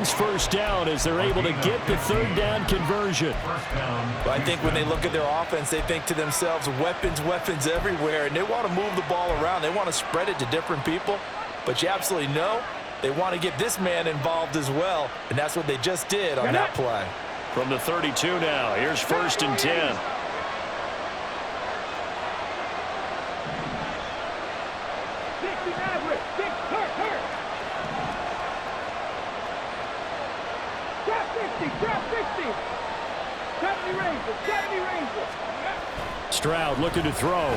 brings first down as they're able to get the third down conversion. Well, I think when they look at their offense, they think to themselves, weapons, weapons everywhere, and they want to move the ball around. They want to spread it to different people, but you absolutely know they want to get this man involved as well, and that's what they just did on that play. From the 32 now, here's 1st and 10. Stroud looking to throw.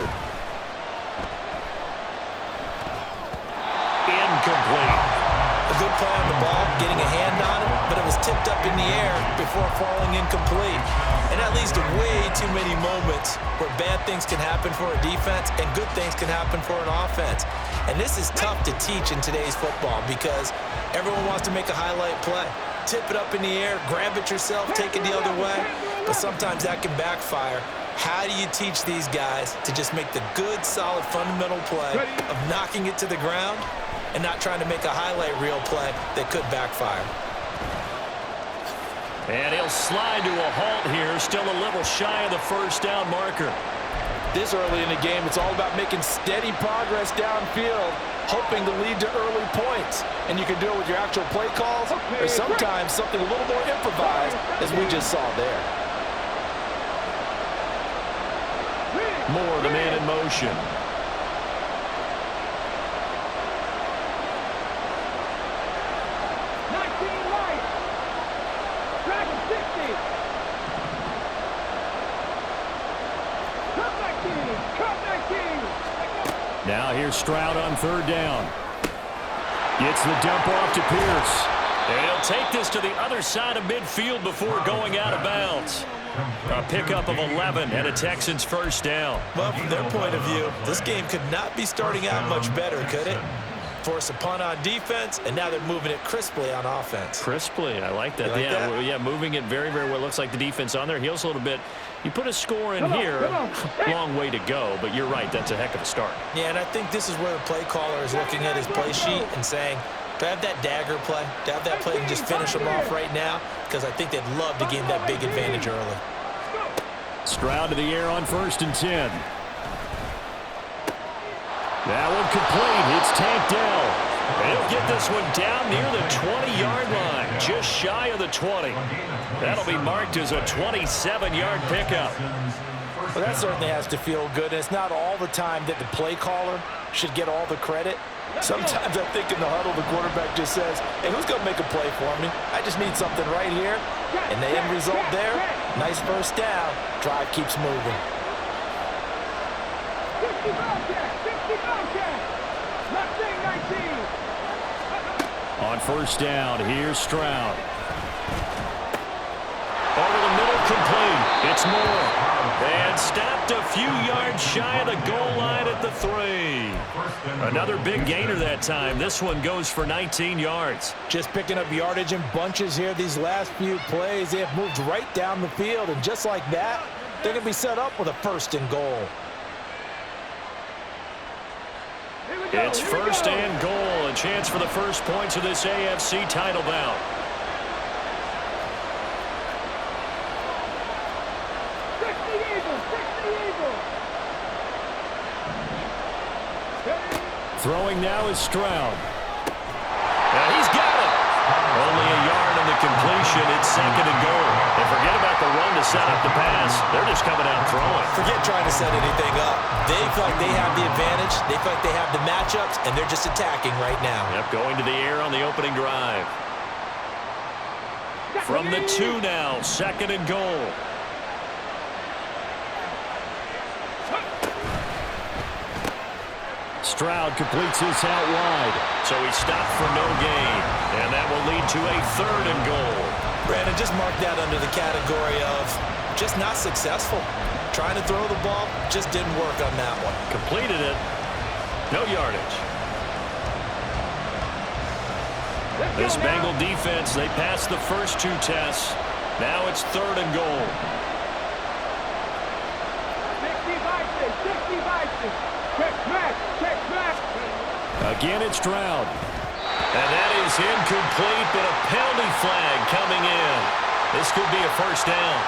Incomplete. A good play on the ball, getting a hand on it, but it was tipped up in the air before falling incomplete. And that leads to way too many moments where bad things can happen for a defense and good things can happen for an offense. And this is tough to teach in today's football because everyone wants to make a highlight play. Tip it up in the air, grab it yourself, take it the other way. But sometimes that can backfire. How do you teach these guys to just make the good, solid, fundamental play of knocking it to the ground and not trying to make a highlight reel play that could backfire? And he'll slide to a halt here, still a little shy of the first down marker. This early in the game, it's all about making steady progress downfield, hoping to lead to early points. And you can do it with your actual play calls, or sometimes something a little more improvised, as we just saw there. Moore, the man in motion. Now here's Stroud on 3rd down. Gets the dump off to Pierce. And he'll take this to the other side of midfield before going out of bounds. A pickup of 11 and a Texans first down. Well, from their point of view, this game could not be starting out much better, could it? Force a punt on defense, and now they're moving it crisply on offense. Crisply, I like that. Yeah, moving it very, very well. Looks like the defense on their heels a little bit. You put a score in here, long way to go, but you're right, that's a heck of a start. Yeah, and I think this is where the play caller is looking at his play sheet and saying, to have that dagger play, to have that play and just finish them off right now, because I think they'd love to gain that big advantage early. Stroud to the air on 1st and 10. That one complete. It's tanked down. They'll get this one down near the 20-yard line, just shy of the 20. That'll be marked as a 27-yard pickup. Well, that certainly has to feel good. And it's not all the time that the play caller should get all the credit. Sometimes I think in the huddle, the quarterback just says, hey, who's going to make a play for me? I just need something right here. And the end result there, nice first down. Drive keeps moving. On 1st down, here's Stroud. Over the middle, complete. It's Moore. And stopped a few yards shy of the goal line at the 3. Another big gainer that time. This one goes for 19 yards. Just picking up yardage in bunches here these last few plays. They have moved right down the field, and just like that, they're going to be set up with a 1st and goal. It's 1st and goal. A chance for the first points of this AFC title bout. Throwing now is Stroud. Now he's got it. Only a yard on the completion. It's 2nd and goal. And forget about the run to set up the pass. They're just coming out throwing. Forget trying to set anything up. They feel like they have the advantage. They feel like they have the matchups, and they're just attacking right now. Yep, going to the air on the opening drive. From the 2 now, 2nd and goal. Stroud completes this out wide. So he stopped for no gain. And that will lead to a 3rd and goal. Brandon, just mark that under the category of just not successful. Trying to throw the ball, just didn't work on that one. Completed it. No yardage. This Bengal defense, they passed the first 2 tests. Now it's 3rd and goal. Again, it's Stroud. And that is incomplete, but a penalty flag coming in. This could be a first down.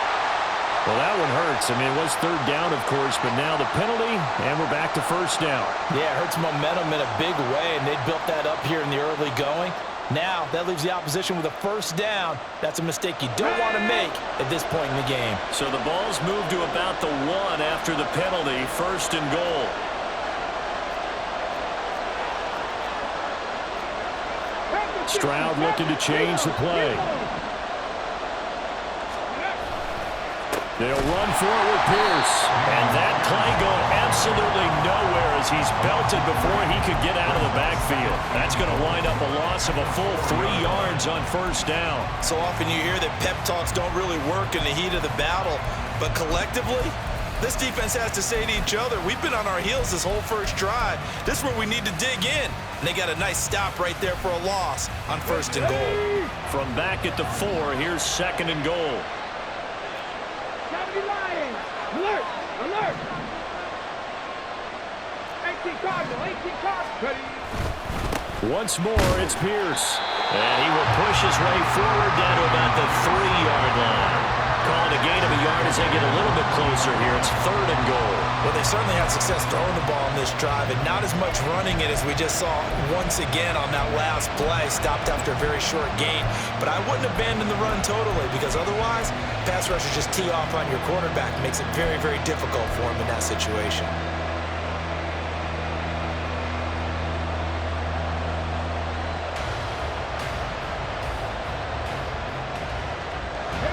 Well, that one hurts. I mean, it was third down, of course, but now the penalty, and we're back to first down. Yeah, it hurts momentum in a big way, and they built that up here in the early going. Now, that leaves the opposition with a first down. That's a mistake you don't want to make at this point in the game. So the ball's moved to about the 1 after the penalty, first and goal. Stroud looking to change the play. They'll run for it with Pierce. And that play going absolutely nowhere as he's belted before he could get out of the backfield. That's going to wind up a loss of a full 3 yards on first down. So often you hear that pep talks don't really work in the heat of the battle. But collectively, this defense has to say to each other, we've been on our heels this whole first drive. This is where we need to dig in. And they got a nice stop right there for a loss on first and goal. From back at the 4, here's second and goal. Alert! Alert! 18 Cardinal, 18 Cardinal. Once more, it's Pierce. And he will push his way forward down to about the 3-yard line. Calling a gain of a yard as they get a little bit closer here. It's third and goal. Well, they certainly had success throwing the ball in this drive, and not as much running it as we just saw once again on that last play. Stopped after a very short gain. But I wouldn't abandon the run totally, because otherwise, pass rushers just tee off on your quarterback. Makes it very, very difficult for him in that situation.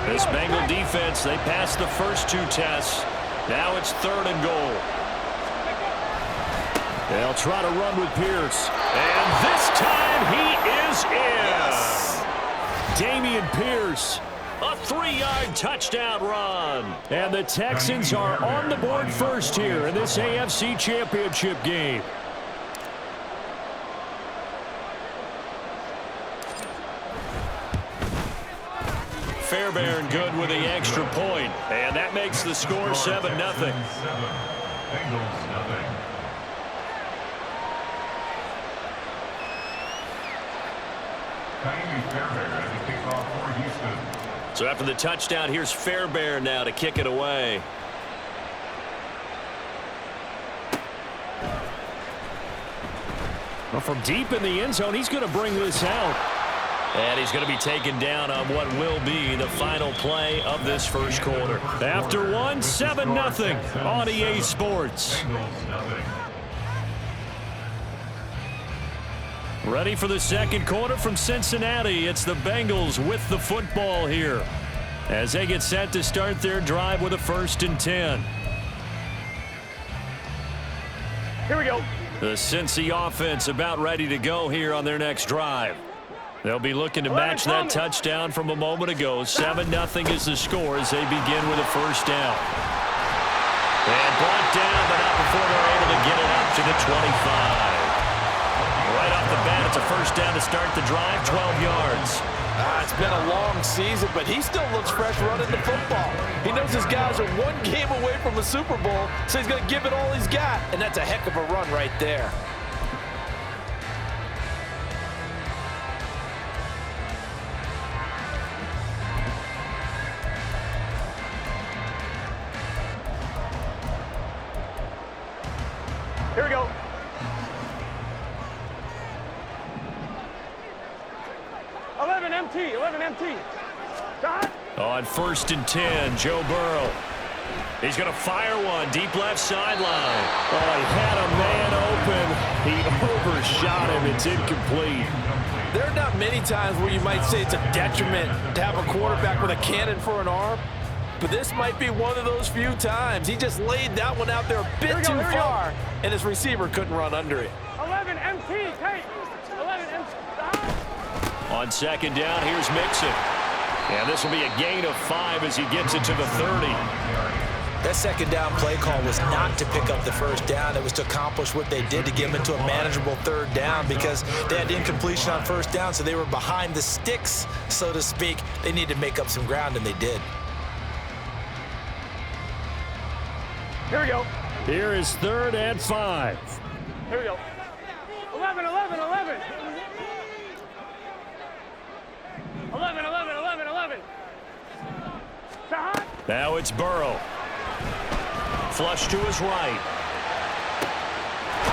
This Bengal defense, they passed the first 2 tests. Now it's third and goal. They'll try to run with Pierce. And this time he is in. Yes. Dameon Pierce, a 3-yard touchdown run. And the Texans are on the board first here in this AFC Championship game. Fairbairn good with the extra point, and that makes the score 7-0. So after the touchdown, here's Fairbairn now to kick it away. Well, from deep in the end zone, he's going to bring this out. And he's going to be taken down on what will be the final play of this first quarter. After 1, 7-0 on EA Sports. Ready for the second quarter from Cincinnati. It's the Bengals with the football here as they get set to start their drive with a 1st and 10. Here we go. The Cincy offense about ready to go here on their next drive. They'll be looking to match that touchdown from a moment ago. 7-0 is the score as they begin with a first down. And brought down, but not before they're able to get it up to the 25. Right off the bat, it's a first down to start the drive, 12 yards. It's been a long season, but he still looks fresh running the football. He knows his guys are 1 game away from a Super Bowl, so he's going to give it all he's got, and that's a heck of a run right there. Here we go. 11 MT, 11 MT. Dot. On 1st and 10, Joe Burrow. He's going to fire one deep left sideline. Oh, he had a man open. He overshot him. It's incomplete. There are not many times where you might say it's a detriment to have a quarterback with a cannon for an arm, but this might be one of those few times. He just laid that one out there a bit too far, and his receiver couldn't run under it. 11 MT, take. 11 MT. On 2nd down, here's Mixon. And this will be a gain of 5 as he gets it to the 30. That 2nd down play call was not to pick up the first down. It was to accomplish what they did to get them into a manageable 3rd down because they had incompletion on 1st down, so they were behind the sticks, so to speak. They needed to make up some ground, and they did. Here we go. Here is 3rd and 5. Here we go. 11, 11, 11. Now it's Burrow. Flush to his right.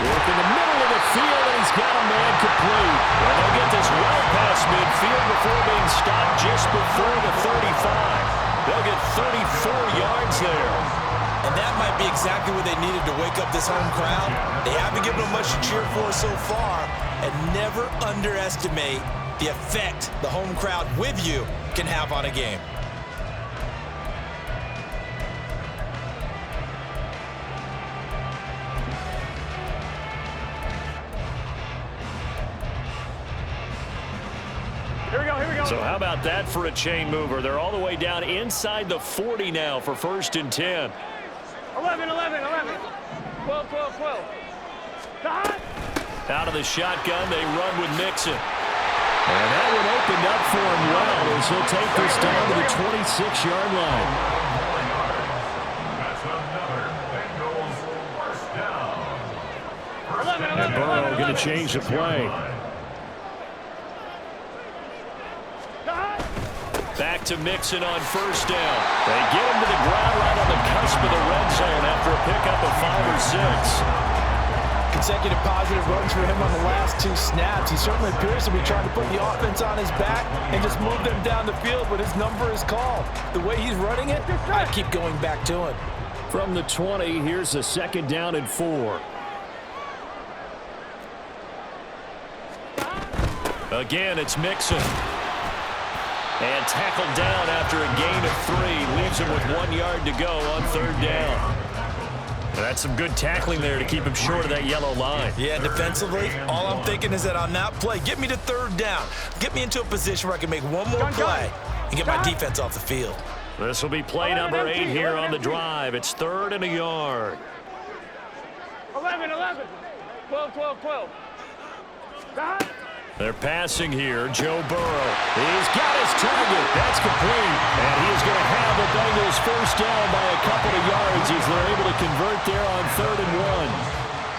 Work in the middle of the field, and he's got a man complete. And they'll get this well past midfield before being stopped just before the 35. They'll get 34 yards there. And that might be exactly what they needed to wake up this home crowd. They haven't given them much to cheer for so far, and never underestimate the effect the home crowd with you can have on a game. Here we go, here we go. So how about that for a chain mover? They're all the way down inside the 40 now for 1st and 10. 11, 11, 11. 12, 12, 12. Dot. Out of the shotgun, they run with Mixon. And that one opened up for him well as he'll take this down to the 26-yard line. And Burrow going to change the play. Back to Mixon on 1st down. They get him to the ground right on the cusp of the red zone after a pickup of 5 or 6. Consecutive positive runs for him on the last 2 snaps. He certainly appears to be trying to put the offense on his back and just move them down the field when his number is called. The way he's running it, I'd keep going back to him. From the 20, here's a 2nd down and 4. Again, it's Mixon. And tackled down after a gain of 3. Leaves him with 1 yard to go on 3rd down. That's some good tackling there to keep him short of that yellow line. Yeah, defensively, all I'm thinking is that on that play, get me to 3rd down. Get me into a position where I can make one more play and get my defense off the field. This will be play number 8 here on the drive. It's 3rd and a yard. 11, 11. 12, 12, 12. Dot. They're passing here. Joe Burrow. He's got his target. That's complete. And he's going to have the Bengals 1st down by a couple of yards as they're able to convert there on 3rd and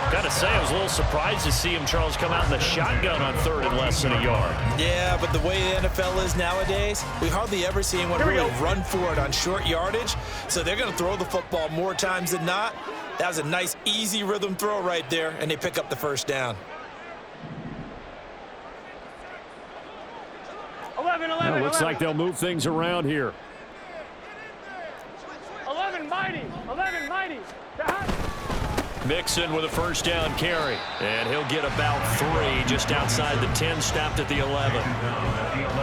1. Got to say, I was a little surprised to see him, Charles, come out in the shotgun on 3rd and less than a yard. Yeah, but the way the NFL is nowadays, we hardly ever see anyone really run for it on short yardage. So they're going to throw the football more times than not. That was a nice, easy rhythm throw right there, and they pick up the 1st down. 11, 11, Well, looks 11. like they'll move things around here. 11, mighty. 11, mighty. Dot. Mixon with a 1st down carry. And he'll get about 3 just outside the 10, stopped at the 11.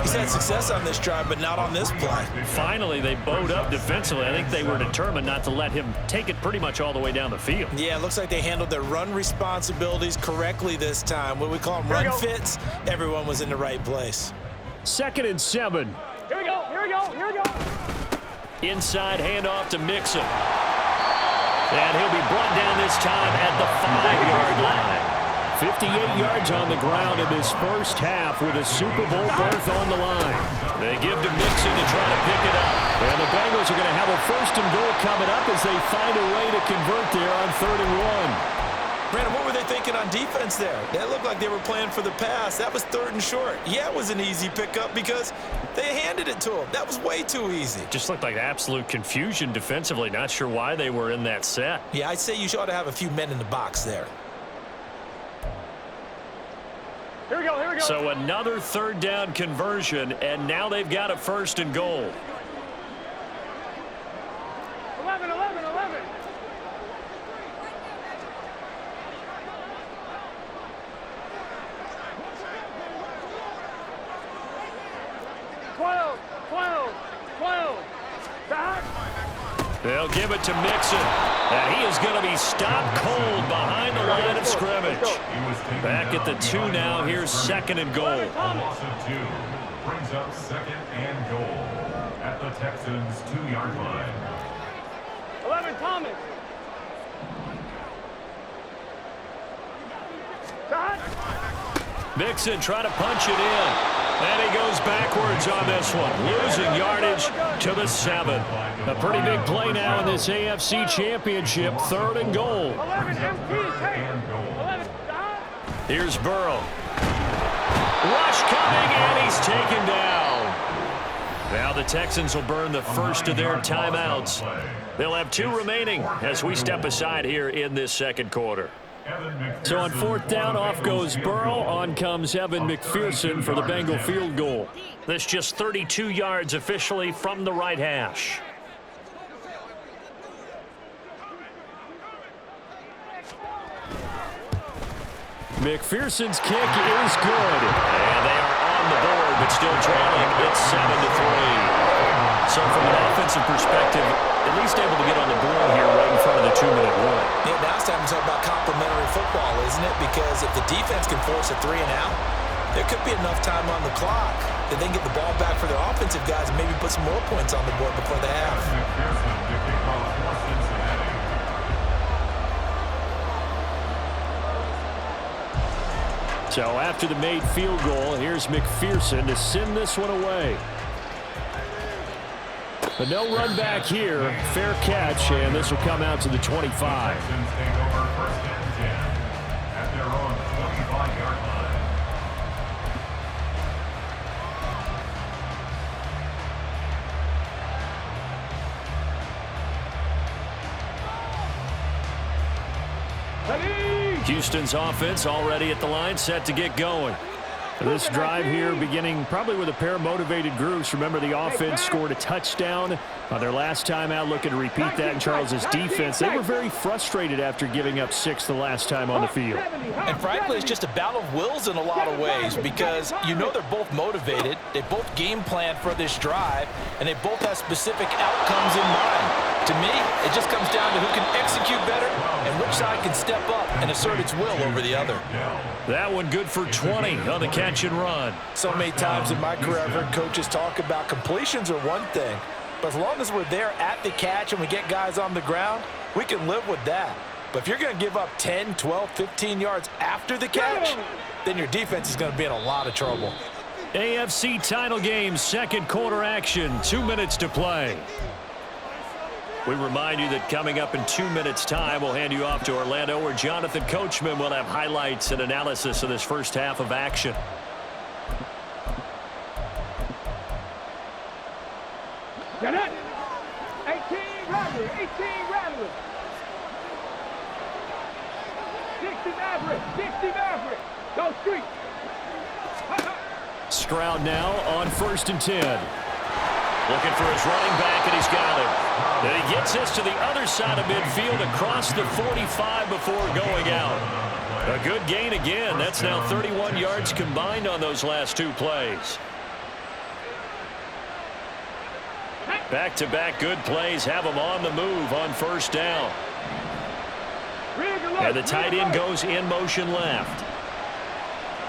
He's had success on this drive, but not on this play. Finally, they bowed up defensively. I think they were determined not to let him take it pretty much all the way down the field. Yeah, it looks like they handled their run responsibilities correctly this time. What we call them run fits, everyone was in the right place. 2nd and 7. Here we go, here we go, here we go. Inside handoff to Mixon. And he'll be brought down this time at the 5-yard line. 58 yards on the ground in this 1st half with a Super Bowl berth on the line. They give to Mixon to try to pick it up. And the Bengals are going to have a 1st and goal coming up as they find a way to convert there on 3rd and 1. Brandon, what were they thinking on defense there? That looked like they were playing for the pass. That was 3rd and short. Yeah, it was an easy pickup because they handed it to him. That was way too easy. Just looked like absolute confusion defensively. Not sure why they were in that set. Yeah, I'd say you ought to have a few men in the box there. Here we go, here we go. So another 3rd down conversion, and now they've got a 1st and goal. 11, 11, 11. 12, 12, 12. Dot. They'll give it to Mixon, and he is going to be stopped cold behind the line of scrimmage. Back at the 2 now. Here's 2nd and goal. Loss of 2 brings up 2nd and goal at the Texans' 2-yard line. 11, Thomas. Dot. Mixon trying to punch it in. And he goes backwards on this one, losing yardage to the 7. A pretty big play now in this AFC Championship, 3rd and goal. 11, MT, take. 11, dot. Here's Burrow. Rush coming, and he's taken down. Now the Texans will burn the first of their timeouts. They'll have 2 remaining as we step aside here in this second quarter. So on 4th down, off goes Burrow. On comes Evan McPherson for the Bengal field goal. This just 32 yards officially from the right hash. McPherson's kick is good. And they are on the board, but still trailing. It's 7-3. So from an offensive perspective, at least able to get on the board here right in front of the 2-minute warning. Yeah, now it's time to talk about complementary football, isn't it? Because if the defense can force a 3 and out, there could be enough time on the clock that they can get the ball back for their offensive guys and maybe put some more points on the board before the half. So after the made field goal, here's McPherson to send this one away. But no run back here. Fair catch, and this will come out to the 25. Houston's offense already at the line, set to get going. This drive here beginning probably with a pair of motivated groups. Remember, the offense scored a touchdown on their last time out, looking to repeat that in Charles's defense. They were very frustrated after giving up 6 the last time on the field. And frankly, it's just a battle of wills in a lot of ways because you know they're both motivated. They both game plan for this drive, and they both have specific outcomes in mind. To me, it just comes down to who can execute better and which side can step up and assert its will over the other. That one good for 20 on the catch and run. So many times in my career, I've heard coaches talk about completions are one thing, but as long as we're there at the catch and we get guys on the ground, we can live with that. But if you're going to give up 10, 12, 15 yards after the catch, then your defense is going to be in a lot of trouble. AFC title game, second quarter action, 2 minutes to play. We remind you that coming up in 2 minutes' time, we'll hand you off to Orlando, where Jonathan Coachman will have highlights and analysis of this first half of action. Get it! 18 Rattler, 18 Rattler. 60 Maverick, 60 Maverick. Go street. Stroud now on 1st and 10. Looking for his running back, and he's got it. Then he gets this to the other side of midfield across the 45 before going out. A good gain again. That's now 31 yards combined on those last 2 plays. Back-to-back good plays have him on the move on 1st down. And the tight end goes in motion left.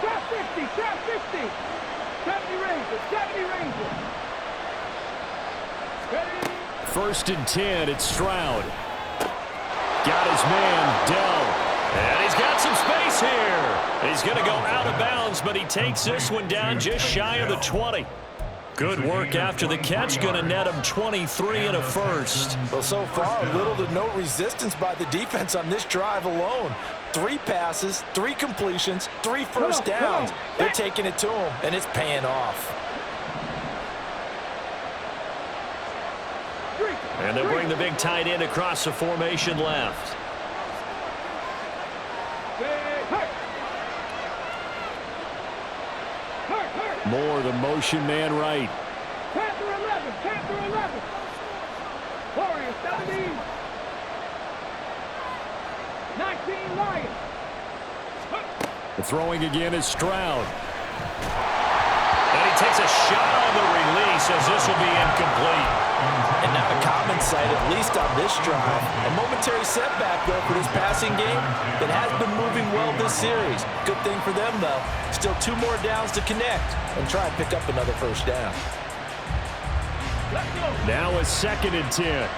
Trap 50, trap 50. 70 Ranger, 70 Ranger. 1st and 10, it's Stroud. Got his man, Dell. And he's got some space here. He's going to go out of bounds, but he takes this one down just shy of the 20. Good work after the catch, going to net him 23 and a first. Well, so far, little to no resistance by the defense on this drive alone. 3 passes, 3 completions, 3 first downs. They're taking it to him, and it's paying off. And they'll bring the big tight end across the formation left. More the motion man right. Panther 11, Panther 11. Warriors 17. 19 Lions. The throwing again is Stroud. And he takes a shot on the release as this will be incomplete. And not a common sight, at least on this drive. A momentary setback, though, for this passing game that has been moving well this series. Good thing for them, though. Still 2 more downs to connect and try and pick up another first down. Now a 2nd and 10.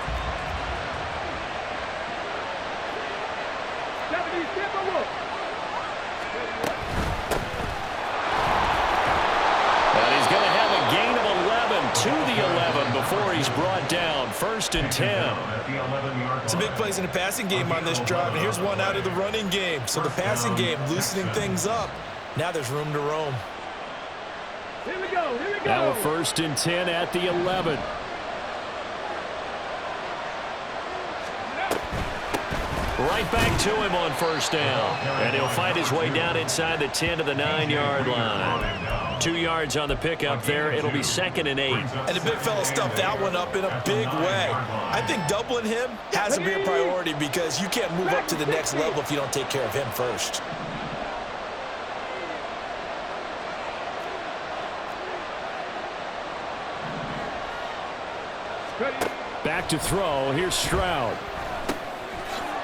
And he's going to have a gain of 11 to the 11 before he's brought down. 1st and 10. Some big plays in the passing game on this drive, and here's one out of the running game. So the passing game loosening things up. Now there's room to roam. Here we go. Here we go. Now a 1st and 10 at the 11. Right back to him on 1st down. And he'll find his way down inside the 10 to the 9-yard line. 2 yards on the pickup there. It'll be 2nd and 8. And the big fella stuffed that one up in a big way. I think doubling him has to be a priority because you can't move up to the next level if you don't take care of him first. Back to throw. Here's Stroud.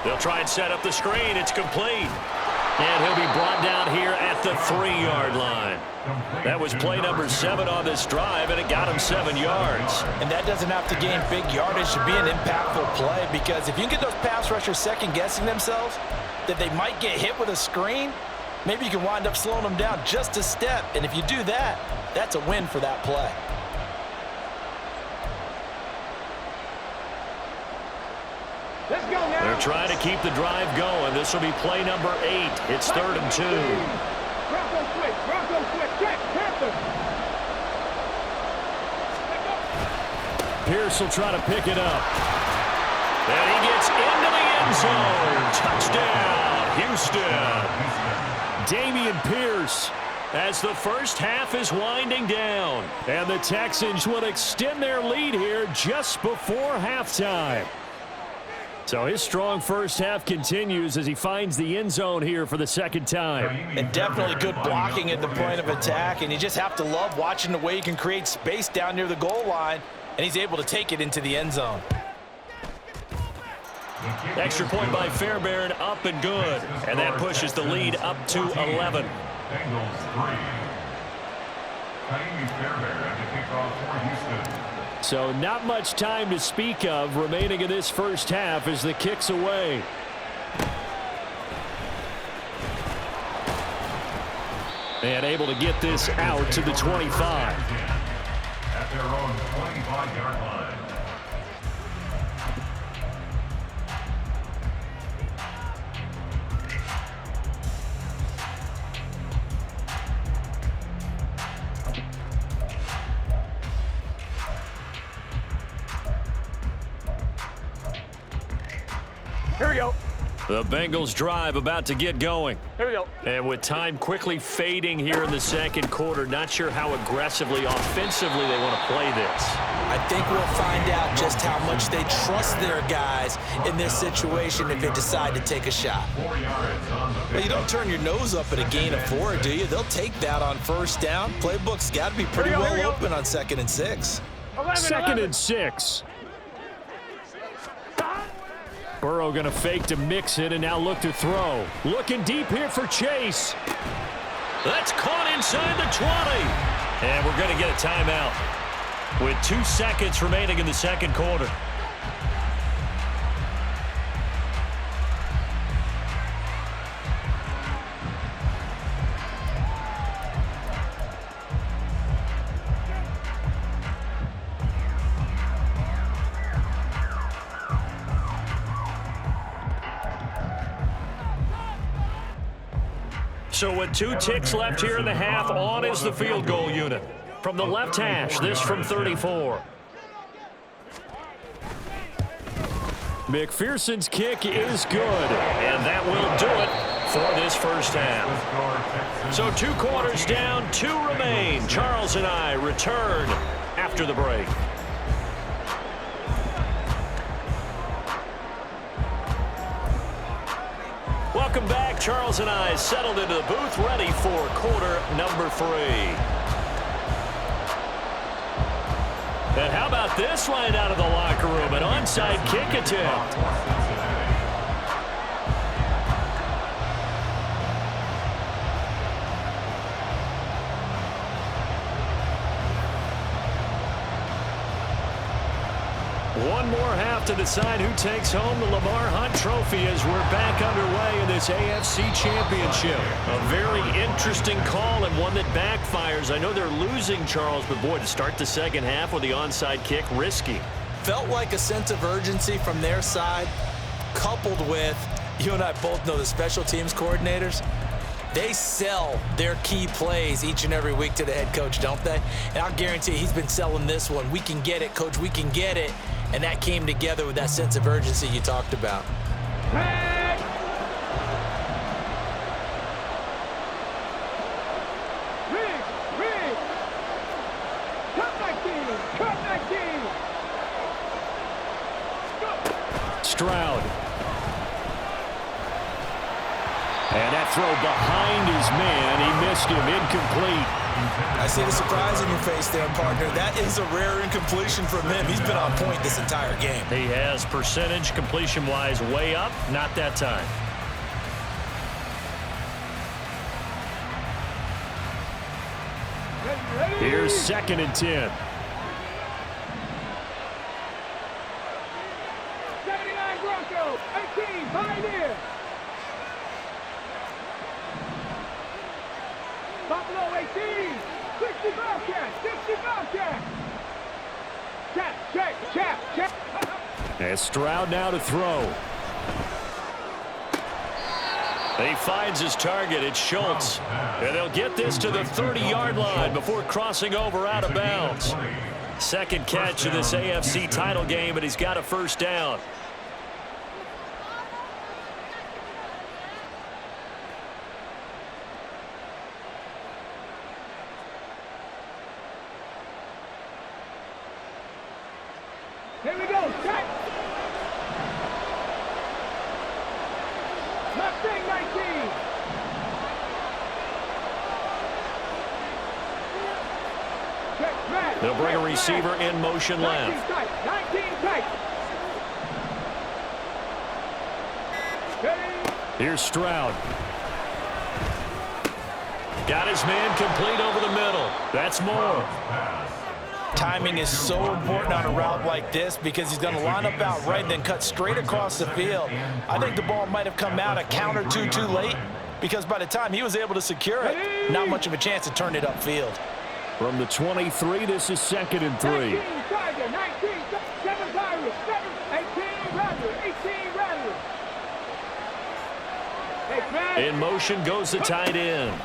They'll try and set up the screen. It's complete. And he'll be brought down here at the 3-yard line. That was play number 7 on this drive, and it got him 7 yards. And that doesn't have to gain big yardage to be an impactful play, because if you can get those pass rushers second-guessing themselves that they might get hit with a screen, maybe you can wind up slowing them down just a step. And if you do that, that's a win for that play. Let's go now. They're trying to keep the drive going. This will be play number 8. It's 3rd and 2. Bronco switch. Bronco switch. Check. Panthers. Pierce will try to pick it up. And he gets into the end zone. Touchdown, Houston. Dameon Pierce, as the first half is winding down. And the Texans will extend their lead here just before halftime. So his strong first half continues as he finds the end zone here for the 2nd time. And definitely good blocking at the point of attack, and you just have to love watching the way he can create space down near the goal line, and he's able to take it into the end zone. Extra point by Fairbairn, up and good. And that pushes the lead up to 11. Bengals 3. Fairbairn at the kickoff for Houston. So not much time to speak of remaining in this first half as the kick's away. And able to get this out to the 25. At their own 25-yard line. Here we go. The Bengals drive about to get going. Here we go. And with time quickly fading here in the 2nd quarter, not sure how aggressively, offensively they want to play this. I think we'll find out just how much they trust their guys in this situation if they decide to take a shot. Well, you don't turn your nose up at a gain of 4, do you? They'll take that on 1st down. Playbook's got to be pretty well open on 2nd and 6. 2nd and 6. Burrow going to fake to mix it and now look to throw. Looking deep here for Chase. That's caught inside the 20. And we're going to get a timeout with 2 seconds remaining in the 2nd quarter. So with 2 ticks left here in the half, on is the field goal unit. From the left hash, this from 34. McPherson's kick is good, and that will do it for this first half. So 2 quarters down, 2 remain. Charles and I return after the break. Welcome back. Charles and I settled into the booth, ready for quarter number 3. And how about this line out of the locker room? An onside kick attempt. One more half to decide who takes home the Lamar Hunt Trophy as we're back underway in this AFC Championship. A very interesting call and one that backfires. I know they're losing, Charles, but boy, to start the second half with the onside kick, risky. Felt like a sense of urgency from their side, coupled with, you and I both know the special teams coordinators, They sell their key plays each and every week to the head coach, don't they? And I'll guarantee he's been selling this one. We can get it, coach, we can get it. And that came together with that sense of urgency you talked about. Hey! Rig! Cut that team! Stroud. And that throw behind his man. He missed him. Incomplete. I see the surprise in your face there, partner. That is a rare incompletion from him. He's been on point this entire game. He has percentage completion-wise way up. Not that time. Here's 2nd and 10. 79 Broncos, 18, Pioneer. Buffalo 18, 60 Bobcat. Check. And Stroud now to throw. He finds his target. It's Schultz. And they'll get this to the 30-yard line before crossing over out of bounds. Second catch of this AFC title game, and he's got a first down. Here we go, check. Mustang 19. Check, Matt. They'll bring a receiver in motion left. 19 tight. Here's Stroud. Got his man complete over the middle. That's more. Timing is so important on a route like this because he's going to line up out right and then cut straight across the field. I think the ball might have come out a count or two too late because by the time he was able to secure it, not much of a chance to turn it upfield. From the 23, this is 2nd and 3. 19 Tiger, 19, 7 Tigers, 18 Rattler, 18 Rattler. Hey, man. In motion goes the tight end.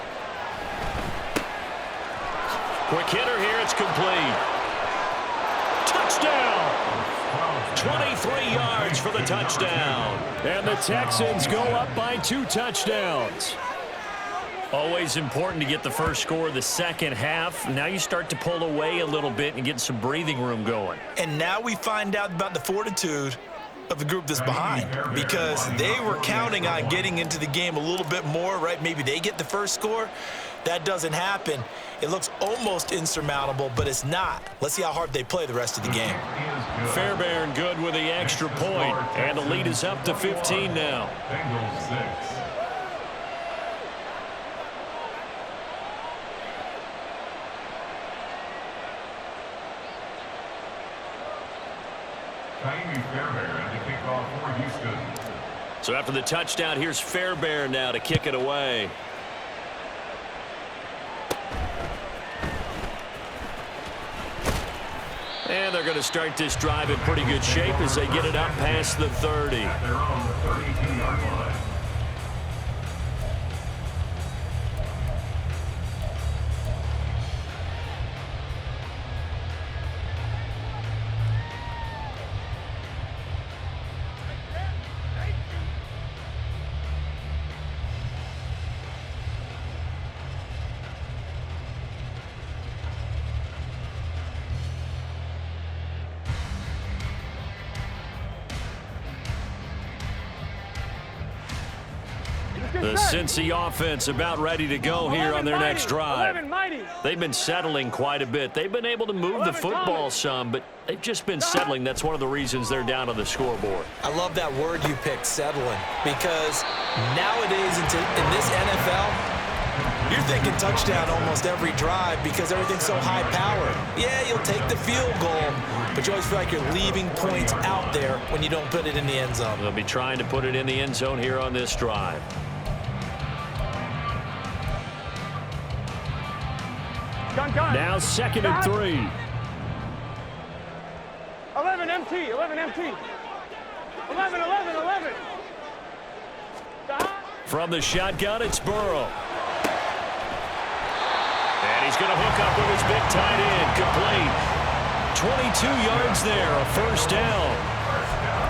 Quick hitter here, it's complete. Touchdown! 23 yards for the touchdown. And the Texans go up by 2 touchdowns. Always important to get the first score of the second half. Now you start to pull away a little bit and get some breathing room going. And now we find out about the fortitude of the group that's behind because they were counting on getting into the game a little bit more, right? Maybe they get the first score. That doesn't happen. It looks almost insurmountable, but it's not. Let's see how hard they play the rest of the game. Fairbairn good with the extra point, and the lead is up to 15 now. Bengals 6. Fairbairn to kick off for Houston. So after the touchdown, here's Fairbairn now to kick it away. And they're going to start this drive in pretty good shape as they get it up past the 30. They're on the 32-yard line. The Cincy offense about ready to go here on their next drive. They've been settling quite a bit. They've been able to move the football some, but they've just been settling. That's one of the reasons they're down on the scoreboard. I love that word you picked, settling, because nowadays in this NFL, you're thinking touchdown almost every drive because everything's so high powered. Yeah, you'll take the field goal, but you always feel like you're leaving points out there when you don't put it in the end zone. They'll be trying to put it in the end zone here on this drive. Now 2nd and 3. 11 MT, 11 MT. 11. From the shotgun, it's Burrow. And he's going to hook up with his big tight end. Complete. 22 yards there, a first down.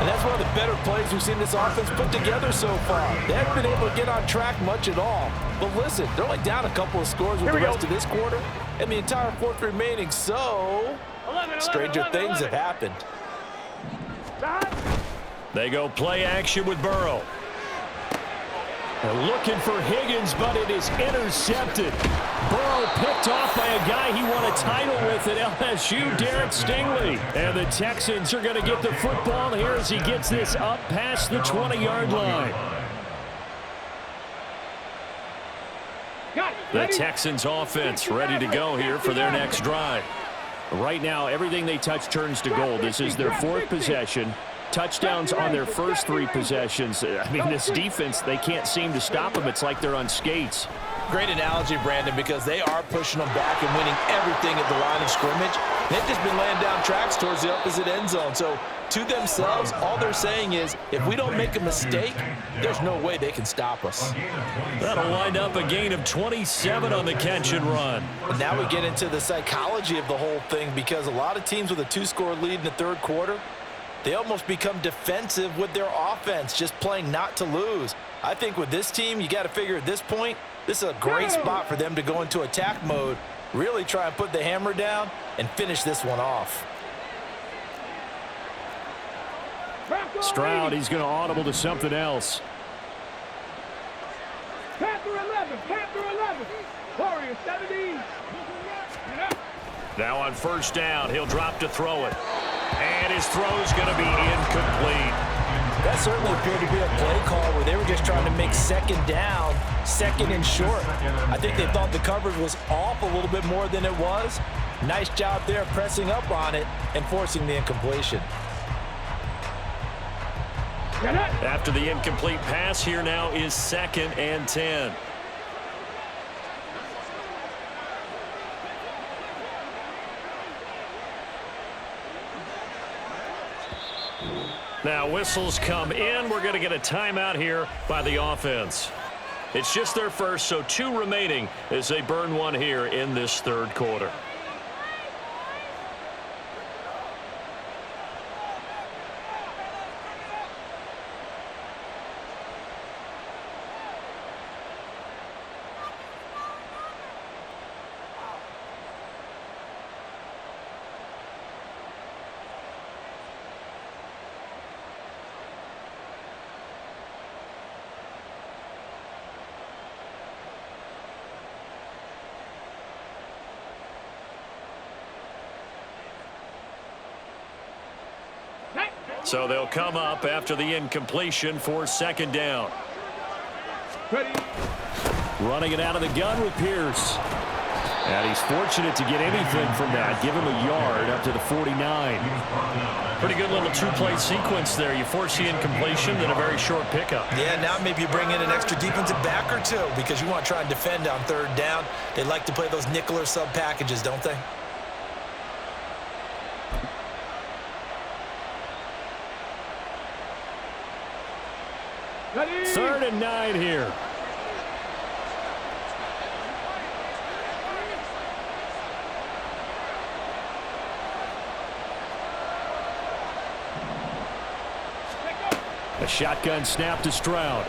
And that's one of the better plays we've seen this offense put together so far. They haven't been able to get on track much at all. But listen, they're only down a couple of scores with the rest of this quarter and the entire fourth remaining. So, stranger things have happened. They go play action with Burrow. They're looking for Higgins, but it is intercepted. Burrow picked off by a guy he won a title with at LSU, Derek Stingley. And the Texans are going to get the football here as he gets this up past the 20-yard line. The Texans offense ready to go here for their next drive. Right now, everything they touch turns to gold. This is their fourth possession. Touchdowns on their first three possessions. I mean, this defense, they can't seem to stop them. It's like they're on skates. Great analogy, Brandon, because they are pushing them back and winning everything at the line of scrimmage. They've just been laying down tracks towards the opposite end zone. So, to themselves, all they're saying is, if we don't make a mistake, there's no way they can stop us. That'll wind up a gain of 27 on the catch and run. And now we get into the psychology of the whole thing, because a lot of teams with a two-score lead in the third quarter, they almost become defensive with their offense, just playing not to lose. I think with this team, you got to figure at this point, this is a great spot for them to go into attack mode, really try and put the hammer down and finish this one off. Stroud, he's going to audible to something else. Panther 11, Panther 11. Warriors 17. Now on first down, he'll drop to throw it. And his throw's going to be incomplete. That certainly appeared to be a play call where they were just trying to make second down, second and short. I think they thought the coverage was off a little bit more than it was. Nice job there pressing up on it and forcing the incompletion. After the incomplete pass, here now is 2nd and 10. Now whistles come in. We're going to get a timeout here by the offense. It's just their first, so 2 remaining as they burn one here in this third quarter. So they'll come up after the incompletion for 2nd down. Ready. Running it out of the gun with Pierce. And he's fortunate to get anything from that. Give him a yard up to the 49. Pretty good little 2-play sequence there. You force the incompletion, then a very short pickup. Yeah, now maybe you bring in an extra defensive back or two because you want to try and defend on 3rd down. They like to play those nickel or sub packages, don't they? Ready. 3rd and 9 here. A shotgun snap to Stroud.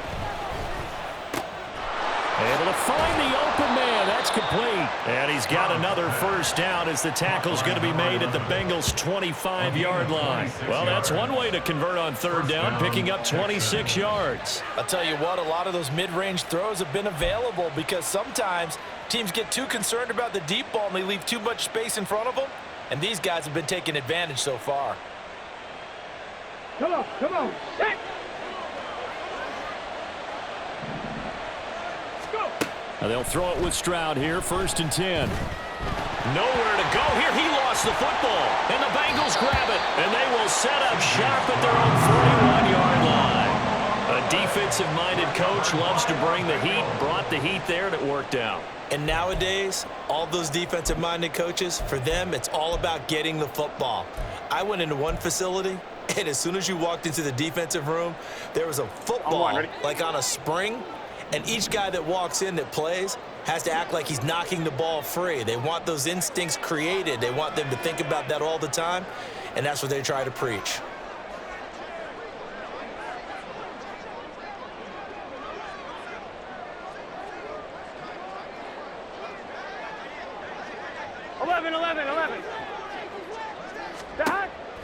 Able to find the open man. That's complete. And he's got another first down as the tackle's going to be made at the Bengals' 25-yard line. Well, that's one way to convert on 3rd down, picking up 26 yards. I'll tell you what, a lot of those mid-range throws have been available because sometimes teams get too concerned about the deep ball and they leave too much space in front of them. And these guys have been taking advantage so far. Come on, come on. Hey. Now they'll throw it with Stroud here, 1st and 10. Nowhere to go here. He lost the football. And the Bengals grab it. And they will set up shop at their own 41-yard line. A defensive-minded coach loves to bring the heat. Brought the heat there, and it worked out. And nowadays, all those defensive-minded coaches, for them, it's all about getting the football. I went into one facility, and as soon as you walked into the defensive room, there was a football like on a spring, And each guy that walks in that plays has to act like he's knocking the ball free. They want those instincts created. They want them to think about that all the time, and that's what they try to preach.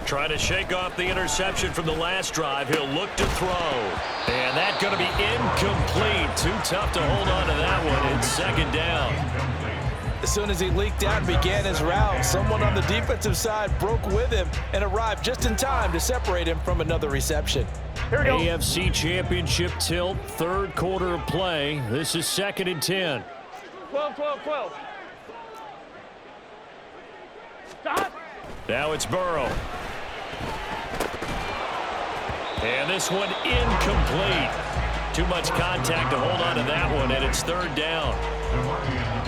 Trying to shake off the interception from the last drive. He'll look to throw. And that's going to be incomplete. Too tough to hold on to that one. It's second down. As soon as he leaked out and began his route, someone on the defensive side broke with him and arrived just in time to separate him from another reception. Here we go. AFC Championship tilt, third quarter of play. This is 2nd and 10. 12. Stop. Now it's Burrow. And this one incomplete. Too much contact to hold on to that one, and it's third down.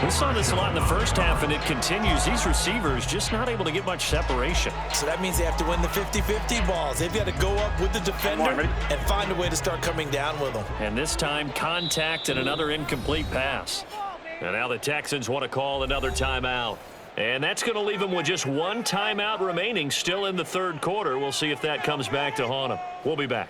We saw this a lot in the first half, and it continues. These receivers just not able to get much separation. So that means they have to win the 50-50 balls. They've got to go up with the defender and find a way to start coming down with them. And this time, contact and another incomplete pass. And now the Texans want to call another timeout. And that's going to leave them with just one timeout remaining still in the third quarter. We'll see if that comes back to haunt them. We'll be back.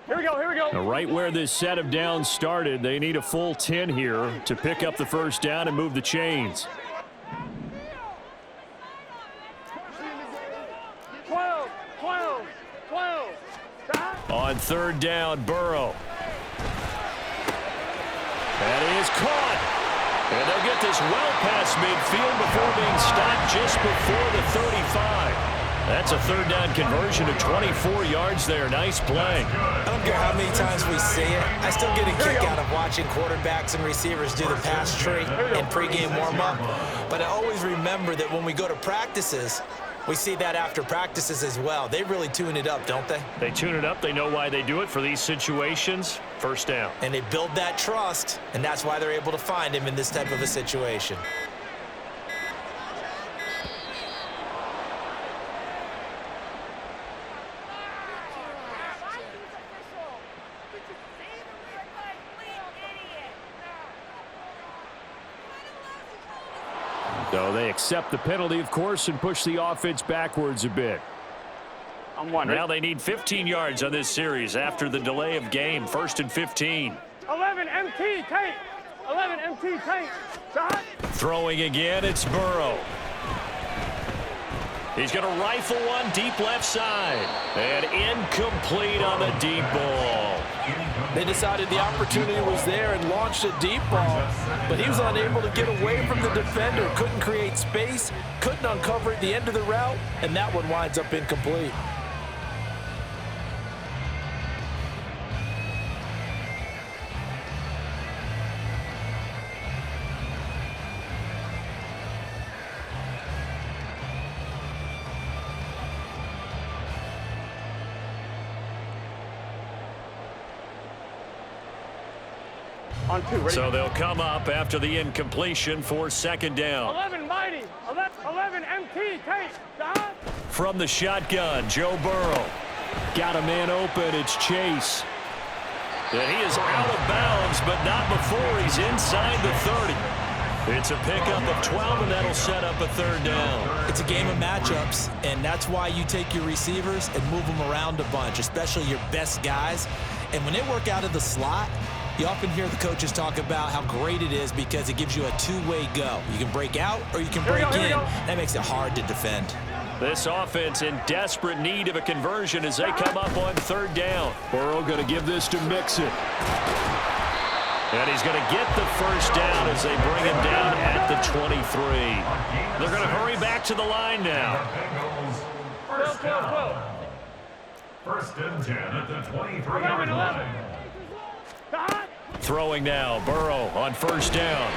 Here we go. Now, right where this set of downs started, they need a full 10 here to pick up the first down and move the chains. 12. Stop. On third down, Burrow. That is caught. And they'll get this well past midfield before being stopped just before the 35. That's a third down conversion to 24 yards there. Nice play. I don't care how many times we see it. I still get a kick out of watching quarterbacks and receivers do the pass tree in pregame warm-up. But I always remember that when we go to practices, we see that after practices as well. They really tune it up, don't they? They tune it up. They know why they do it for these situations. First down. And they build that trust, and that's why they're able to find him in this type of a situation. So they accept the penalty, of course, and push the offense backwards a bit. I'm wondering. Now they need 15 yards on this series after the delay of game. 1st and 15. 11 MT tank. 11 MT tank. Stop. Throwing again, it's Burrow. He's going to rifle one deep left side. And incomplete on the deep ball. They decided the opportunity was there and launched a deep ball, but he was unable to get away from the defender, couldn't create space, couldn't uncover at the end of the route, and that one winds up incomplete. On 2, ready? So they'll come up after the incompletion for second down. 11 mighty. 11 MT tank. Stop. From the shotgun, Joe Burrow. Got a man open, it's Chase. And he is out of bounds, but not before he's inside the 30. It's a pickup of 12, and that'll set up a third down. It's a game of matchups, and that's why you take your receivers and move them around a bunch, especially your best guys. And when they work out of the slot, you often hear the coaches talk about how great it is because it gives you a two-way go. You can break out or you can break in. That makes it hard to defend. This offense in desperate need of a conversion as they come up on third down. Burrow going to give this to Mixon. And he's going to get the first down as they bring him down at the 23. They're going to hurry back to the line now. First down. 1st and 10 at the 23-yard line. Throwing now, Burrow on first down.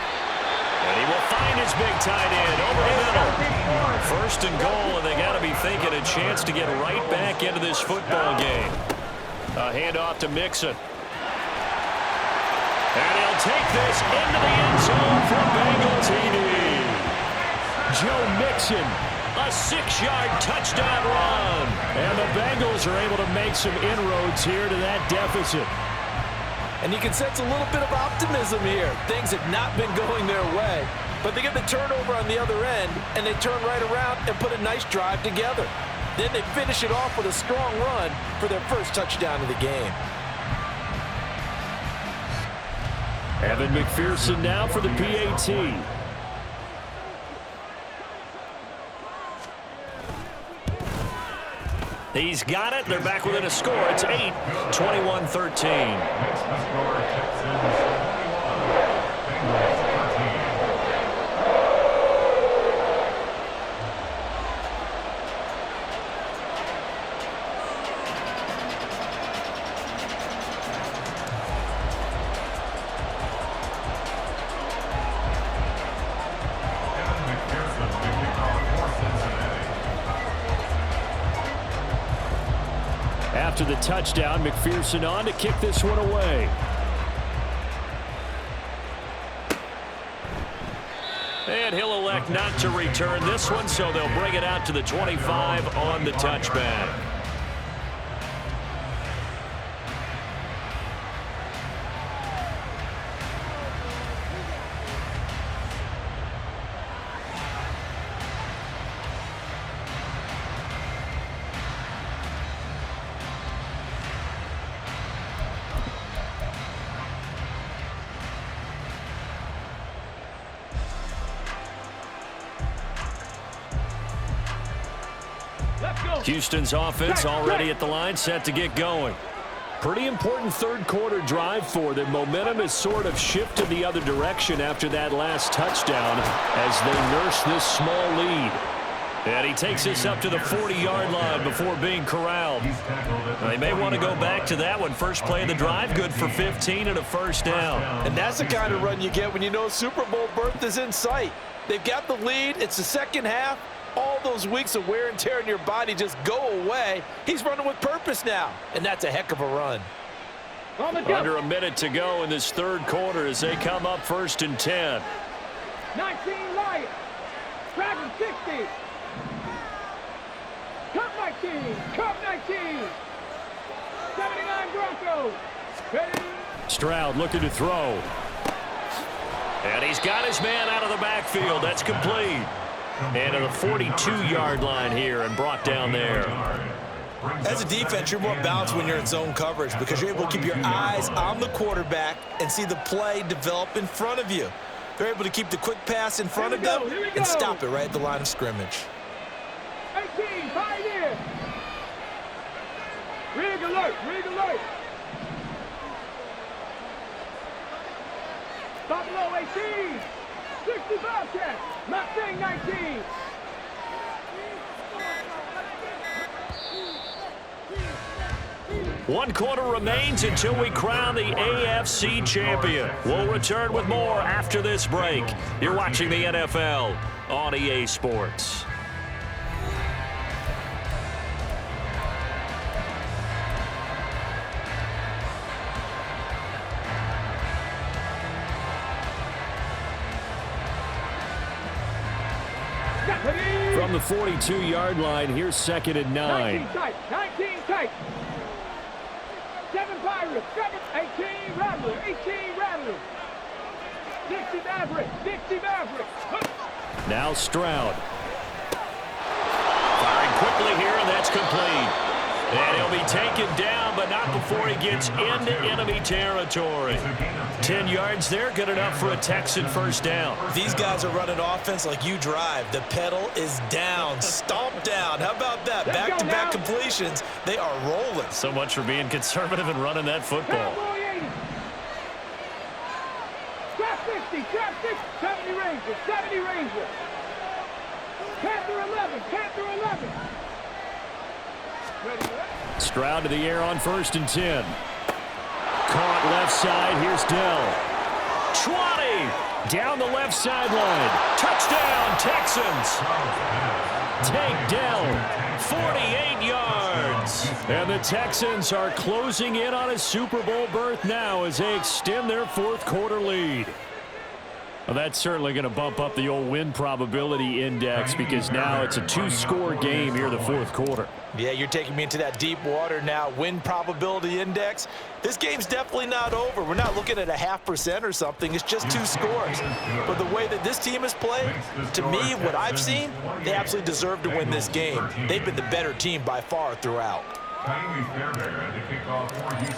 And he will find his big tight end over the middle. 1st and goal, and they got to be thinking a chance to get right back into this football game. A handoff to Mixon. And he'll take this into the end zone for Bengal TD. Joe Mixon, a 6-yard touchdown run. And the Bengals are able to make some inroads here to that deficit. And you can sense a little bit of optimism here. Things have not been going their way, but they get the turnover on the other end, and they turn right around and put a nice drive together. Then they finish it off with a strong run for their first touchdown of the game. Evan McPherson now for the PAT. He's got it. They're back within a score. It's 8, 21-13. After the touchdown, McPherson on to kick this one away. And he'll elect not to return this one, so they'll bring it out to the 25 on the touchback. Houston's offense already at the line, set to get going. Pretty important third-quarter drive for them. Momentum has sort of shifted the other direction after that last touchdown as they nurse this small lead. And he takes this up to the 40-yard line before being corralled. They may want to go back to that one. First play of the drive, good for 15 and a first down. And that's the kind of run you get when you know Super Bowl berth is in sight. They've got the lead. It's the second half. All those weeks of wear and tear in your body just go away. He's running with purpose now, and that's a heck of a run. Under a minute to go in this third quarter as they come up 1st and 10. 19 Lions. Dragon 60. Cup 19. Cup 19. 79 Broncos. Ready. Stroud looking to throw. And he's got his man out of the backfield. That's complete. And at the 42-yard line here and brought down there. As a defense, you're more balanced when you're in zone coverage because you're able to keep your eyes on the quarterback and see the play develop in front of you. They're able to keep the quick pass in front of them and stop it right at the line of scrimmage. 18, Pioneer. Rig alert, rig alert. Stop below 18. 65 catch. Mustang 19. One quarter remains until we crown the AFC champion. We'll return with more after this break. You're watching the NFL on EA Sports. From the 42-yard line, here's 2nd and 9. 19 tight, 19 tight. 7 Pirates, 18 Rattler, 18 Rattler. 60 Maverick, 60 Maverick. Now Stroud. Firing quickly here, and that's complete. And he'll be taken down, but not before he gets into enemy territory. 10 yards there, good enough for a Texan first down. These guys are running offense like you drive. The pedal is down, stomped down. How about that? Back-to-back completions. They are rolling. So much for being conservative and running that football. Trap 50, trap 60, 70 Ranger, 70 Ranger. Panther 11, Panther 11. Stroud to the air on 1st and 10. Caught left side. Here's Dell. 20. Down the left sideline. Touchdown, Texans. Takedown, 48 yards. And the Texans are closing in on a Super Bowl berth now as they extend their fourth quarter lead. Well, that's certainly going to bump up the old win probability index because now it's a two-score game here in the fourth quarter. Yeah, you're taking me into that deep water now. Win probability index. This game's definitely not over. We're not looking at a 0.5% or something. It's just 2 scores. But the way that this team has played, to me, what I've seen, they absolutely deserve to win this game. They've been the better team by far throughout.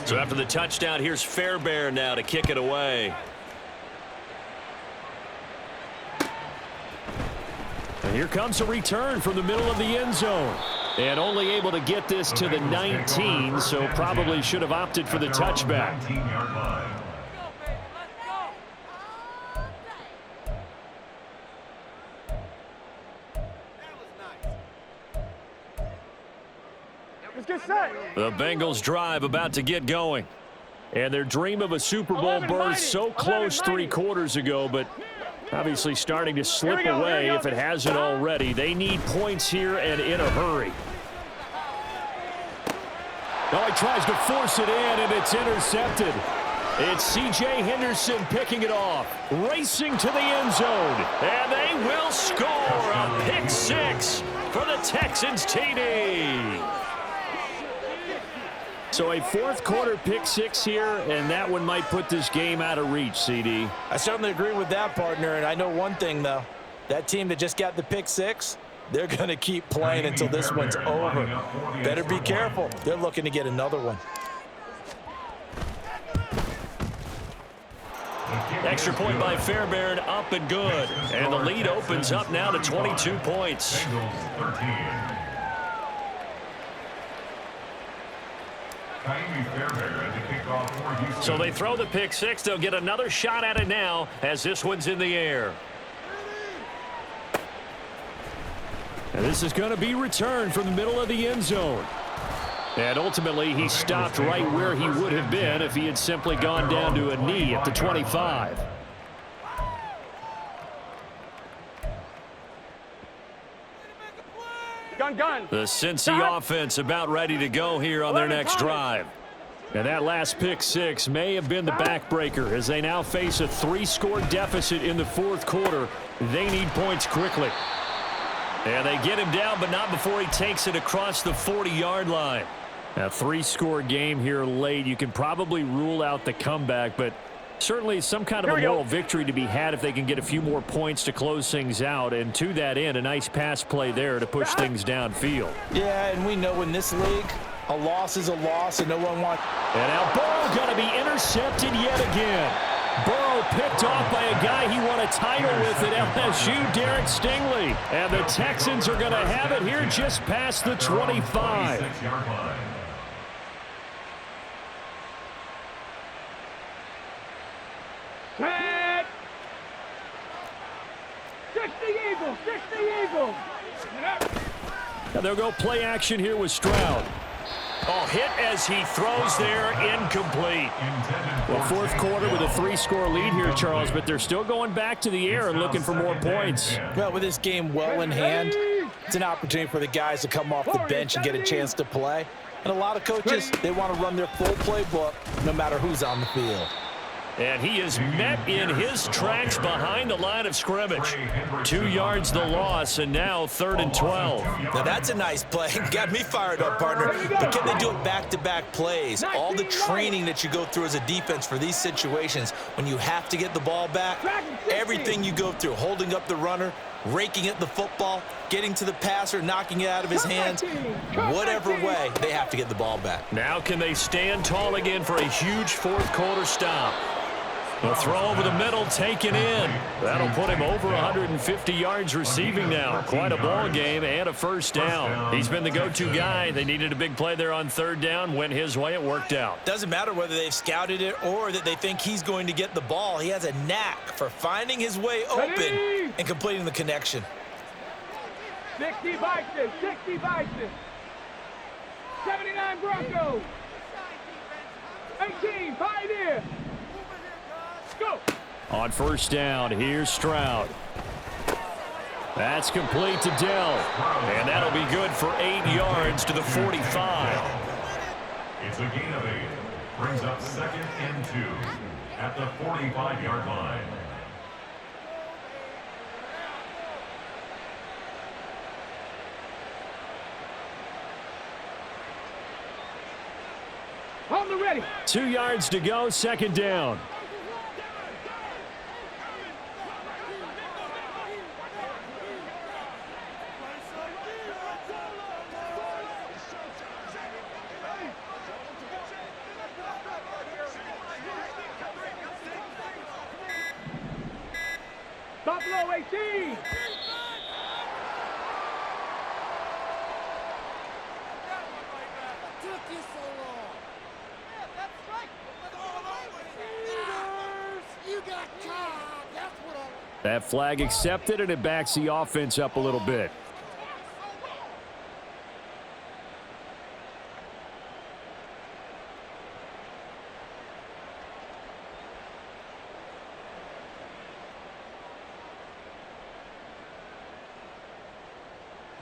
So after the touchdown, here's Fairbairn now to kick it away. And here comes a return from the middle of the end zone. And only able to get this to the 19, so probably should have opted for the touchback. Let's get set. The Bengals drive about to get going. And their dream of a Super Bowl berth so close 3 quarters ago, but obviously starting to slip away if it hasn't already. They need points here and in a hurry. Oh, he tries to force it in, and it's intercepted. It's C.J. Henderson picking it off, racing to the end zone, and they will score a pick 6 for the Texans TD. So a fourth quarter pick 6 here, and that one might put this game out of reach, CD. I certainly agree with that, partner, and I know one thing, though. That team that just got the pick 6, they're going to keep playing until this one's over. Better be careful. They're looking to get another one. Extra point by Fairbairn, up and good. And the lead opens up now to 22 points. So they throw the pick 6. They'll get another shot at it now as this one's in the air. And this is going to be returned from the middle of the end zone. And ultimately, he stopped right where he would have been if he had simply gone down to a knee at the 25. Gun. The Cincy offense about ready to go here on their next drive. And that last pick 6 may have been the backbreaker as they now face a 3-score deficit in the fourth quarter. They need points quickly. And they get him down, but not before he takes it across the 40-yard line. A 3-score game here late. You can probably rule out the comeback, but certainly some kind of a moral victory to be had if they can get a few more points to close things out. And to that end, a nice pass play there to push things downfield. Yeah, and we know in this league, a loss is a loss, and no one wants. And now Burrow going to be intercepted yet again. Burrow picked off by a guy he won a title with at LSU, Derek Stingley. And the Texans are going to have it here just past the 25. Set. 60 Eagles. Now they'll go play action here with Stroud. Oh, hit as he throws there, incomplete. Well, fourth quarter with a 3-score lead here, Charles, but they're still going back to the air and looking for more points. Well, with this game well in hand, it's an opportunity for the guys to come off the bench and get a chance to play. And a lot of coaches, they want to run their full playbook no matter who's on the field. And he is met in his tracks behind the line of scrimmage. 2 yards the loss, and now 3rd and 12. Now that's a nice play. Got me fired up, partner. But can they do it back-to-back plays? All the training that you go through as a defense for these situations, when you have to get the ball back, everything you go through, holding up the runner, raking at the football, getting to the passer, knocking it out of his hands, whatever way, they have to get the ball back. Now can they stand tall again for a huge fourth quarter stop? The throw over the middle, taken in. That'll put him over 150 yards receiving now. Quite a ball game and a first down. He's been the go-to guy. They needed a big play there on 3rd down. Went his way. It worked out. Doesn't matter whether they've scouted it or that they think he's going to get the ball. He has a knack for finding his way open and completing the connection. 60 Bison. 79 Broncos. 18 Pioneer. Go. On first down, here's Stroud. That's complete to Dell. And that'll be good for 8 yards to the 45. It's a gain of 8. Brings up 2nd and 2 at the 45-yard line. On the ready. 2 yards to go, 2nd down. Buffalo 18. That flag accepted, and it backs the offense up a little bit.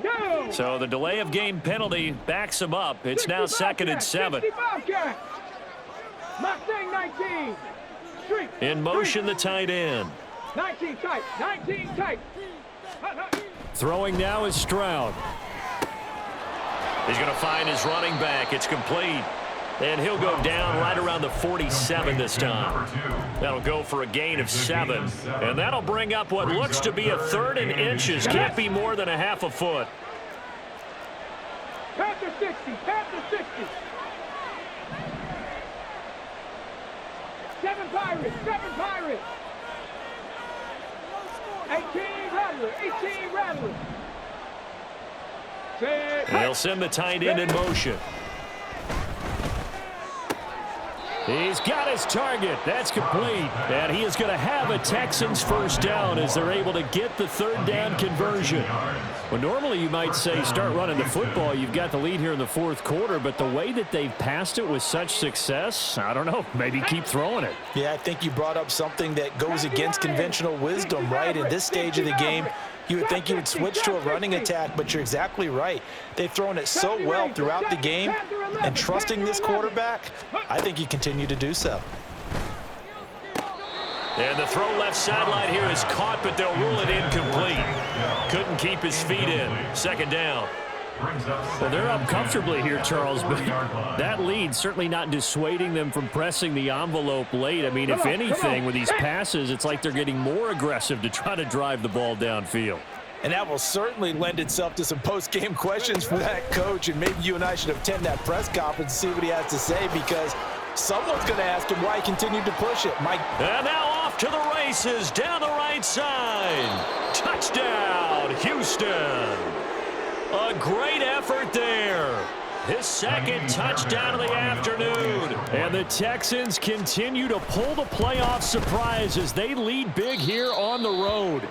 No. So the delay of game penalty backs him up. It's now 2nd and 7. Mustang 19. Street. In motion, the tight end. 19 tight. 19 tight. Throwing now is Stroud. He's going to find his running back. It's complete. And he'll go down right around the 47 this time. That'll go for a gain of 7. And that'll bring up what looks to be a 3rd and inches. Can't be more than a half a foot. Panther 60. Panther 60. 7 Pirates. 7 Pirates. 18 Rattler. 18 Rattler. They'll send the tight end in motion. He's got his target. That's complete. And he is going to have a Texans first down as they're able to get the 3rd down conversion. Well, normally you might say start running the football. You've got the lead here in the 4th quarter, but the way that they've passed it with such success, I don't know, maybe keep throwing it. Yeah, I think you brought up something that goes against conventional wisdom, right? At this stage of the game, you would think you would switch to a running attack, but you're exactly right. They've thrown it so well throughout the game, and trusting this quarterback, I think you continue to do so. And the throw left sideline here is caught, but they'll rule it incomplete. Couldn't keep his feet in. 2nd down. Well, they're up comfortably here, Charles, but that lead certainly not dissuading them from pressing the envelope late. I mean, if anything, with these passes, it's like they're getting more aggressive to try to drive the ball downfield. And that will certainly lend itself to some post-game questions for that coach, and maybe you and I should attend that press conference and see what he has to say, because someone's going to ask him why he continued to push it. Mike. And now off to the races down the right side. Touchdown, Houston. A great effort there. His 2nd touchdown of the afternoon. And the Texans continue to pull the playoff surprise as they lead big here on the road.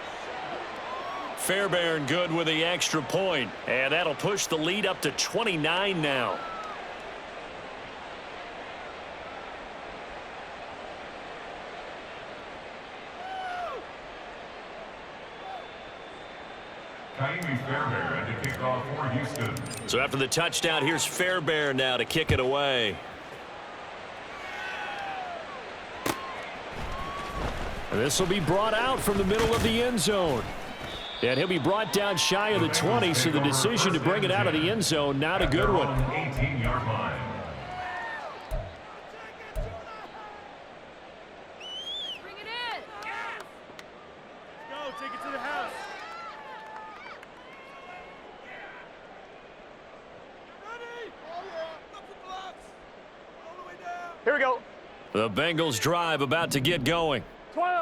Fairbairn good with the extra point. And that'll push the lead up to 29 now. Fairbairn to kick off for Houston. So after the touchdown, here's Fairbairn now to kick it away. This will be brought out from the middle of the end zone. And he'll be brought down shy of the 20, so the decision to bring it out of the end zone, not a good one. 18-yard line. Bring it in. Go, take it to the house. Here we go. The Bengals drive about to get going.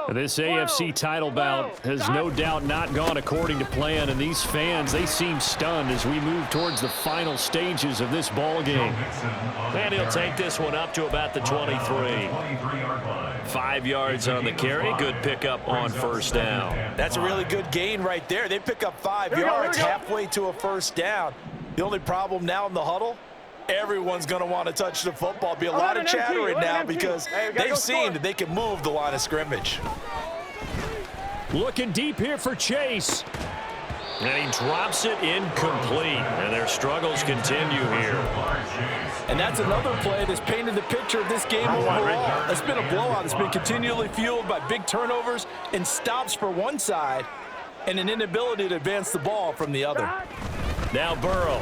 This AFC title bout has no doubt not gone according to plan, and these fans, they seem stunned as we move towards the final stages of this ball game. And he'll take this one up to about the 23. 5 yards on the carry. Good pickup on first down. That's a really good gain right there. They pick up 5 yards halfway to a first down. The only problem now in the huddle, everyone's going to want to touch the football. Be a lot of chattering now because they've seen that they can move the line of scrimmage. Looking deep here for Chase. And he drops it incomplete. And their struggles continue here. And that's another play that's painted the picture of this game overall. It's been a blowout. It's been continually fueled by big turnovers and stops for one side and an inability to advance the ball from the other. Now Burrow.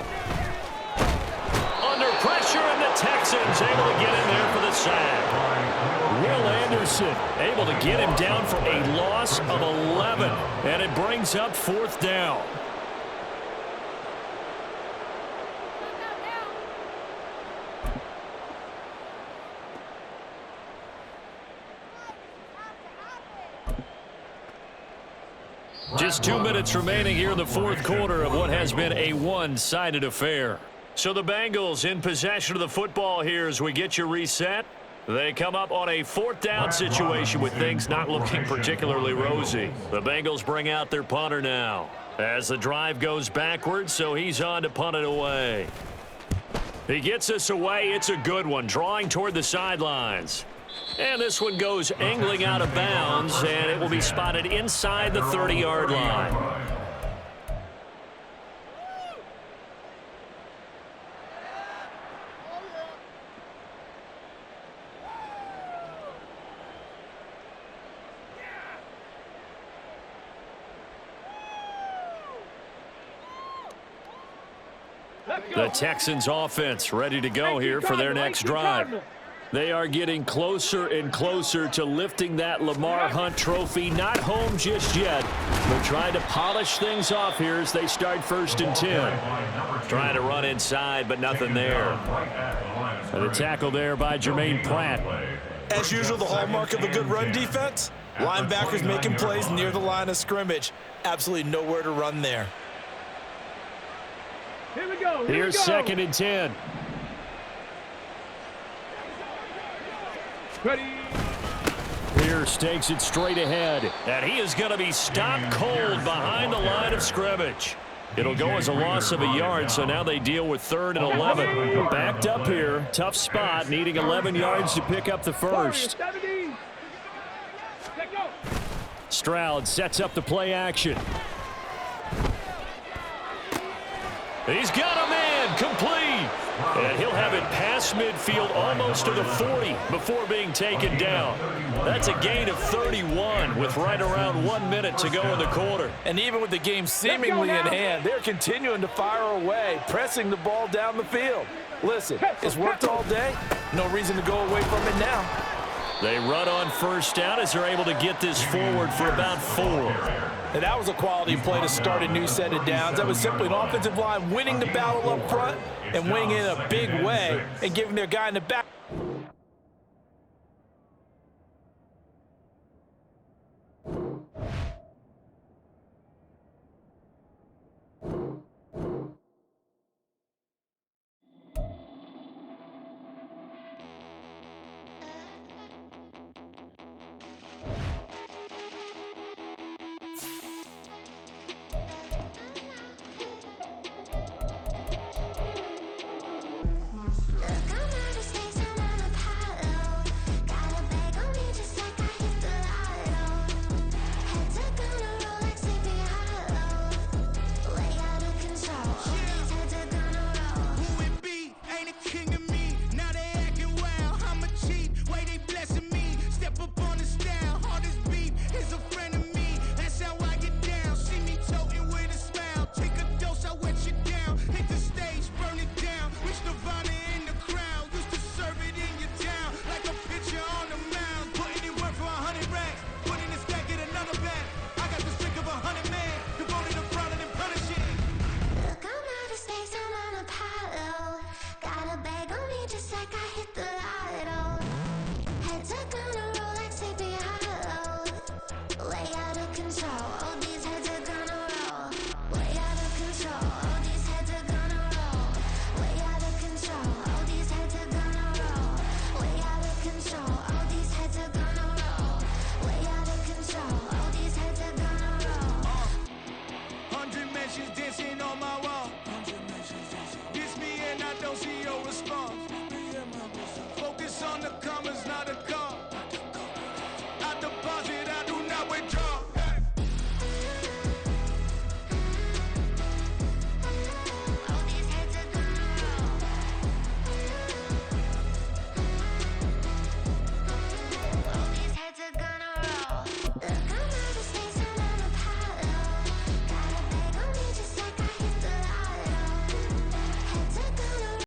Under pressure, and the Texans able to get in there for the sack. Will Anderson able to get him down for a loss of 11. And it brings up 4th down. Just 2 minutes remaining here in the 4th quarter of what has been a one-sided affair. So the Bengals in possession of the football here as we get you reset. They come up on a 4th down situation with things not looking particularly rosy. The Bengals bring out their punter now as the drive goes backwards, so he's on to punt it away. He gets us away. It's a good one, drawing toward the sidelines. And this one goes angling out of bounds, and it will be spotted inside the 30-yard line. The Texans offense ready to go here for their next drive. They are getting closer and closer to lifting that Lamar Hunt trophy. Not home just yet, but trying to polish things off here as they start 1st and 10. Trying to run inside, but nothing there. And the tackle there by Jermaine Pratt. As usual, the hallmark of a good run defense, linebackers making plays near the line of scrimmage. Absolutely nowhere to run there. Here we go. Here's 2nd and 10. Ready. Pierce takes it straight ahead. And he is going to be stopped cold behind the line of scrimmage. It'll go as a loss of a yard, so now they deal with 3rd and 11. Backed up here. Tough spot, needing 11 yards to pick up the first. Stroud sets up the play action. He's got a man complete. And he'll have it past midfield almost to the 40 before being taken down. That's a gain of 31 with right around 1 minute to go in the quarter. And even with the game seemingly in hand, they're continuing to fire away, pressing the ball down the field. Listen, it's worked all day. No reason to go away from it now. They run on 1st down as they're able to get this forward for about 4. And that was a quality play to start a new set of downs. That was simply an offensive line winning the battle up front and winning it in a big way and giving their guy in the back. Focus on the commas, not the cars.